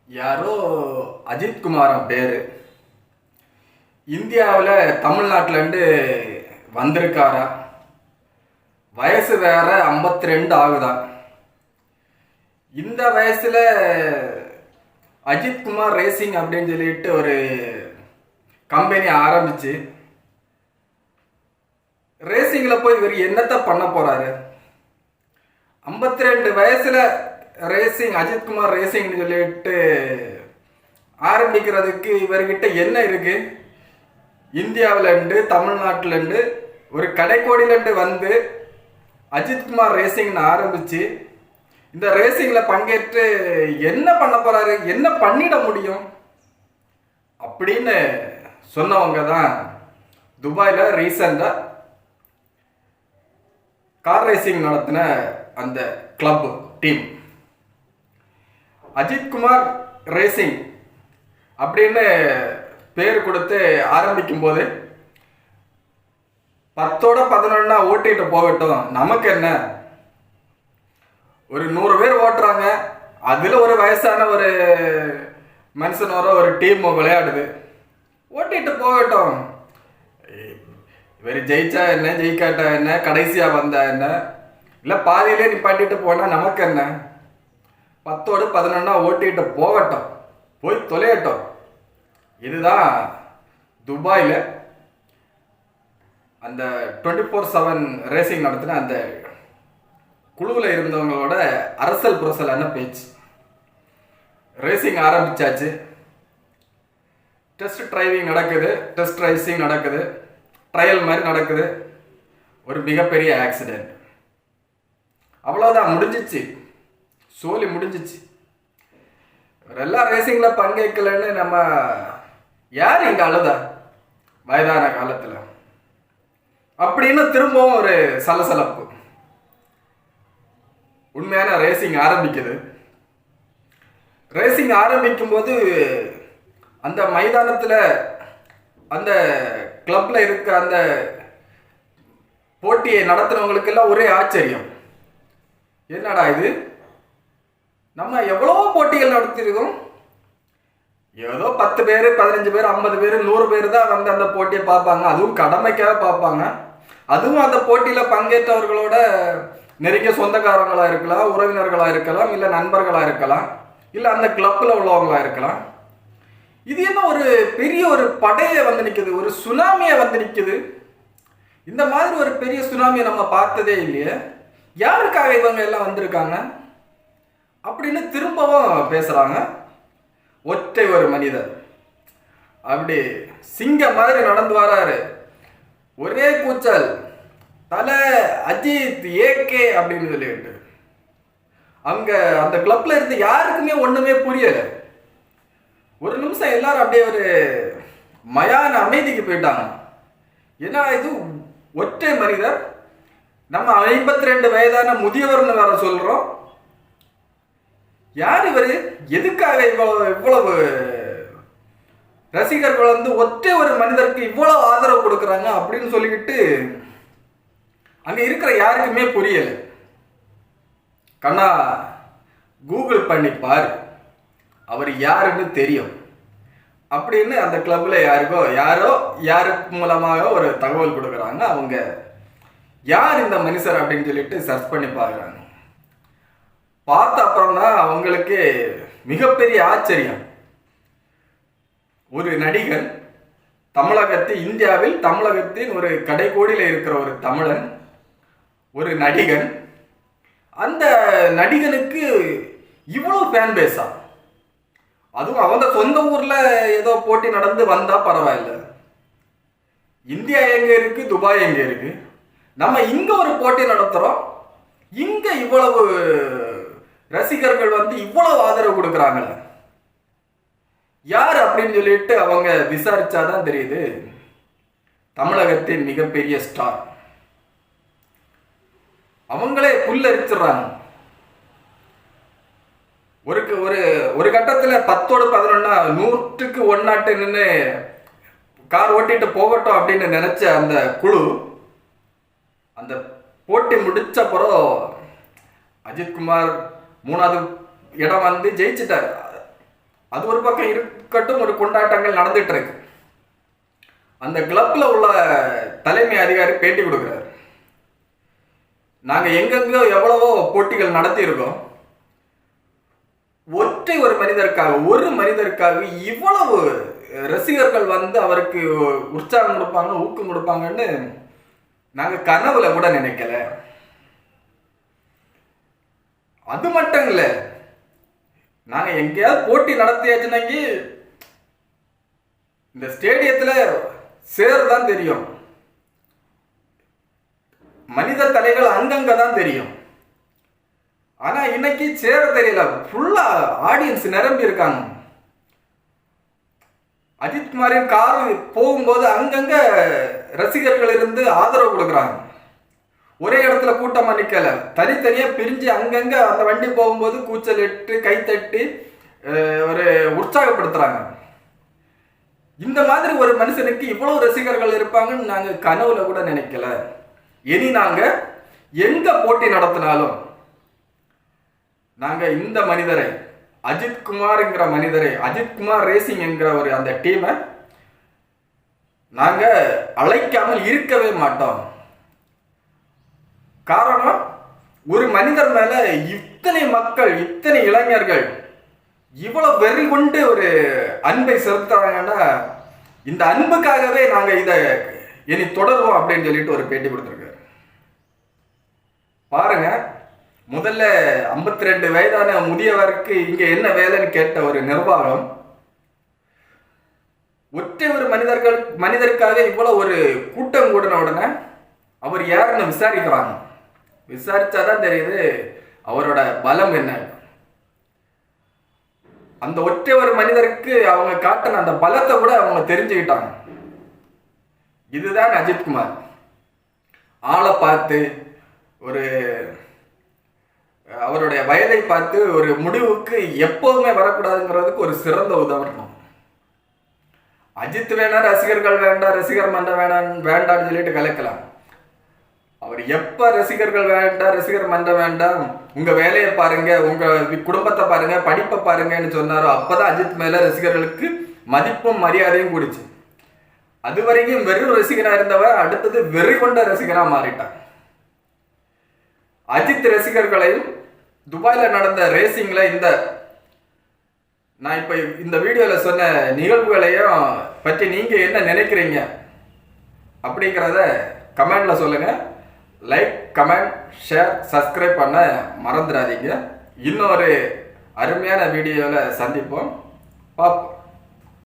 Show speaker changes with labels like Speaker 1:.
Speaker 1: யாரோ அஜித் குமார் பேர் இந்தியாவில் தமிழ்நாட்டிலேருந்து வந்திருக்காரா. வயசு வேற 52 ஆகுதான். இந்த வயசுல அஜித் குமார் ரேசிங் அப்படின்னு சொல்லிட்டு ஒரு கம்பெனி ஆரம்பிச்சு ரேசிங்கில் போய் இவர் என்னத்தை பண்ண போறாரு? 52 வயசுல ரேசிங் அஜித் குமார் ரேசிங்னு சொல்லிட்டு ஆரம்பிக்கிறதுக்கு இவர்கிட்ட என்ன இருக்கு? இந்தியாவிலேருந்து தமிழ்நாட்டிலேருந்து ஒரு கடைக்கோடியிலேருந்து வந்து அஜித்குமார் ரேசிங்னு ஆரம்பிச்சு இந்த ரேசிங்கில் பங்கேற்று என்ன பண்ண போறாரு, என்ன பண்ணிட முடியும் அப்படின்னு சொன்னவங்க தான் துபாயில் ரீசெண்டாக கார் ரேசிங் நடத்தின அந்த கிளப் டீம். அஜித்குமார் ரேசிங் அப்படின்னு பேர் கொடுத்து ஆரம்பிக்கும் போது 10ஓட 11 ஓட்டிட்டு போகட்டும், நமக்கு என்ன, ஒரு 100 பேர் ஓட்டுறாங்க, அதுல ஒரு வயசான ஒரு மனுஷனோட ஒரு டீம் விளையாடுது, ஓட்டிட்டு போகட்டும், இவர் ஜெயிச்சா என்ன ஜெயிக்காட்டா என்ன, கடைசியா வந்தா என்ன, இல்ல பாதியிலே நிப்பாட்டிட்டு போனா நமக்கு என்ன, 10ஓட 11 ஓட்டிட்டு போகட்டும், போய் தொலையட்டும். இதுதான் துபாயில் அந்த 24/7 ரேசிங் நடத்தின அந்த குழுவில் இருந்தவங்களோட அரசல் புரசலான பேச்சு. ரேசிங் ஆரம்பிச்சாச்சு, டெஸ்ட் டிரைவிங் நடக்குது, டெஸ்ட் ரேசிங் நடக்குது, ட்ரையல் மாதிரி நடக்குது. ஒரு மிகப்பெரிய ஆக்சிடென்ட். அவ்வளோதான், முடிஞ்சிச்சு, சோலி முடிஞ்சிச்சு. எல்லா ரேசிங்ல பங்கேற்கலன்னு நம்ம யார் இங்க அழுதா வயதான காலத்துல அப்படின்னு திரும்பவும் ஒரு சலசலப்பு. உண்மையான ரேசிங் ஆரம்பிக்குது. ரேசிங் ஆரம்பிக்கும் போது அந்த மைதானத்துல அந்த கிளப்ல இருக்க அந்த போட்டியை நடத்துறவங்களுக்கு எல்லாம் ஒரே ஆச்சரியம். என்னடா இது, நம்ம எவ்வளோ போட்டிகள் நடத்திருக்கோம், ஏதோ 10 பேர் 15 பேர் 50 பேர் 100 பேர் தான் வந்து அந்த போட்டியை பார்ப்பாங்க, அதுவும் கடமைக்காக பார்ப்பாங்க. அதுவும் அந்த போட்டியில் பங்கேற்றவர்களோட நெருங்கிய சொந்தக்காரங்களா இருக்கலாம், உறவினர்களா இருக்கலாம், இல்லை நண்பர்களா இருக்கலாம், இல்லை அந்த கிளப்பில் உள்ளவங்களா இருக்கலாம். இது என்ன ஒரு பெரிய ஒரு படையை வந்து நிற்குது, ஒரு சுனாமியை வந்து நிற்குது. இந்த மாதிரி ஒரு பெரிய சுனாமியை நம்ம பார்த்ததே இல்லையே, யாருக்காக இவங்க எல்லாம் வந்திருக்காங்க அப்படின்னு திரும்பவும் பேசுறாங்க. ஒற்றை ஒரு மனிதர் அப்படி சிங்க மாதிரி நடந்து வராரு, ஒரே கூச்சல், தலை அஜித் ஏகே அப்படின்னு சொல்லிட்டு. அங்க அந்த கிளப்ல இருந்து யாருக்குமே ஒண்ணுமே புரியல. ஒரு நிமிஷம் எல்லாரும் அப்படியே ஒரு மயான அமைதிக்கு போயிட்டாங்க. ஏன்னா இது ஒற்றை மனிதர், நம்ம 52 வயதான முதியவர்னு வேற சொல்றோம். யார் இவரு, எதுக்காக இவ்வளவு ரசிகர்கள் வந்து ஒற்றை ஒரு மனிதருக்கு இவ்வளவு ஆதரவு கொடுக்குறாங்க அப்படின்னு சொல்லிக்கிட்டு அங்க இருக்கிற யாருக்குமே புரியல. கண்ணா கூகுள் பண்ணி பாரு, அவர் யாருன்னு தெரியும் அப்படின்னு அந்த கிளப்ல யாருக்கு மூலமாக ஒரு தகவல் கொடுக்குறாங்க. அவங்க யார் இந்த மனுஷர் அப்படின்னு சொல்லிட்டு சர்ச் பண்ணி பார்க்குறாங்க. பார்த்த அப்புறம் தான் அவங்களுக்கு மிகப்பெரிய ஆச்சரியம். ஒரு நடிகன், இந்தியாவில் தமிழகத்தின் ஒரு கடைக்கோடியில் இருக்கிற ஒரு தமிழன், ஒரு நடிகன், அந்த நடிகனுக்கு இவ்வளவு ஃபேன் பேஸா, அதுவும் அவங்க சொந்த ஊர்ல ஏதோ போட்டி நடந்து வந்தா பரவாயில்ல, இந்தியா எங்க இருக்கு, துபாய் எங்க இருக்கு, நம்ம இங்க ஒரு போட்டி நடத்துறோம், இங்க இவ்வளவு ரசிகர்கள் வந்து இவ்வளவு ஆதரவு கொடுக்குறாங்களே, யார் அப்படின்னு சொல்லிட்டு அவங்க விசாரிச்சாதான் தெரியுது, தமிழகத்தின் மிகப்பெரிய ஸ்டார். அவங்களே புல்லரிச்சிடுறாங்க. ஒரு கட்டத்துல 10ஓட 11 100க்கு 1 நின்று கார் ஓட்டிட்டு போகட்டும் அப்படின்னு நினைச்ச அந்த குழு அந்த போட்டி முடிச்ச அப்புறம் அஜித்குமார் 3வது இடம் வந்து ஜெயிச்சிட்டார். அது ஒரு பக்கம் இருக்கட்டும், ஒரு கொண்டாட்டங்கள் நடந்துட்டு இருக்கு. அந்த கிளப்ல உள்ள தலைமை அதிகாரி பேட்டி கொடுக்குறாரு. நாங்க எங்கெங்கோ எவ்வளவோ போட்டிகள் நடத்தி இருக்கோம். ஒரு மனிதருக்காக இவ்வளவு ரசிகர்கள் வந்து அவருக்கு உற்சாகம் கொடுப்பாங்க, ஊக்கம் கொடுப்பாங்கன்னு நாங்க கனவுல கூட நினைக்கல. அது மட்டும் இல்ல, நாங்க எங்கேயாவது போட்டி நடத்தியாச்சுனாக்கி இந்த ஸ்டேடியத்துல சேருதான் தெரியும், மனித தலைகள் அங்கங்க தான் தெரியும். ஆனா இன்னைக்கு சேர தெரியல, ஃபுல்லா ஆடியன்ஸ் நிரம்பி இருக்காங்க. அஜித் குமாரின் கார் போகும்போது அங்கங்க ரசிகர்கள் இருந்து ஆதரவு கொடுக்குறாங்க. ஒரே இடத்துல கூட்டமா நிக்கல, தனித்தனியா பிரிஞ்சு அங்கங்க அந்த வண்டி போகும்போது கூச்சல் இட்டு கைத்தட்டி ஒரு உற்சாகப்படுத்துறாங்க. இந்த மாதிரி ஒரு மனுஷனுக்கு இவ்வளவு ரசிகர்கள் இருப்பாங்கன்னு நாங்க கனவுல கூட நினைக்கல. இனி நாங்க எங்க போட்டி நடத்தினாலும் நாங்க இந்த மனிதரை, அஜித் குமார்ங்கிற மனிதரை, அஜித் குமார் ரேசிங் என்கிற ஒரு அந்த டீமை நாங்க அழைக்காமல் இருக்கவே மாட்டோம். காரணம், ஒரு மனிதர் மேல இத்தனை மக்கள், இத்தனை இளைஞர்கள் இவ்வளவு வெறி கொண்டு ஒரு அன்பை செலுத்துறாங்கன்னா, இந்த அன்புக்காகவே நாங்க இதை இனி தொடருவோம் அப்படின்னு சொல்லிட்டு ஒரு பேட்டி கொடுத்துருக்காரு. பாருங்க, முதல்ல 52 வயதான முதியவருக்கு இங்க என்ன வேலைன்னு கேட்ட ஒரு நிர்வாகம் ஒற்றை ஒரு மனிதருக்காக இவ்வளவு ஒரு கூட்டம் கூடின உடனே அவர் யாருன்னு விசாரிக்கிறாங்க. விசாரிச்சாதான் தெரியுது அவரோட பலம் என்ன. அந்த ஒற்றை ஒரு மனிதருக்கு அவங்க காட்டின அந்த பலத்தை கூட அவங்க தெரிஞ்சுக்கிட்டாங்க. இதுதான் அஜித் குமார். ஆளை பார்த்து, ஒரு அவருடைய வயதை பார்த்து ஒரு முடிவுக்கு எப்போதுமே வரக்கூடாதுங்கிறதுக்கு ஒரு சிறந்த உதாரணம். அஜித் வேணா ரசிகர்கள் வேண்டாம், ரசிகர் மன்றம் வேண்டாம்னு சொல்லிட்டு கலக்கலாம். அவர் எப்ப ரசிகர்கள் வேண்டாம், ரசிகர் மன்றம் வேண்டாம், உங்க வேலையை பாருங்க, உங்க குடும்பத்தை பாருங்க, படிப்பை பாருங்கன்னு சொன்னாரோ அப்பதான் அஜித் மேல ரசிகர்களுக்கு மதிப்பும் மரியாதையும் கூடிச்சு. அது வரைக்கும் வெறும் ரசிகனா இருந்தவர் அடுத்தது வெறி கொண்ட ரசிகனா மாறிட்டார். அஜித் ரசிகர்களையும் துபாயில நடந்த ரேசிங்ல நான் இப்ப இந்த வீடியோல சொன்ன நிகழ்வுகளையும் பற்றி நீங்க என்ன நினைக்கிறீங்க அப்படிங்கிறத கமெண்ட்ல சொல்லுங்க. லைக், கமெண்ட், ஷேர், சப்ஸ்கிரைப் பண்ண மறந்துடாதீங்க. இன்னொரு அருமையான வீடியோவில் சந்திப்போம். பார்ப்போம்.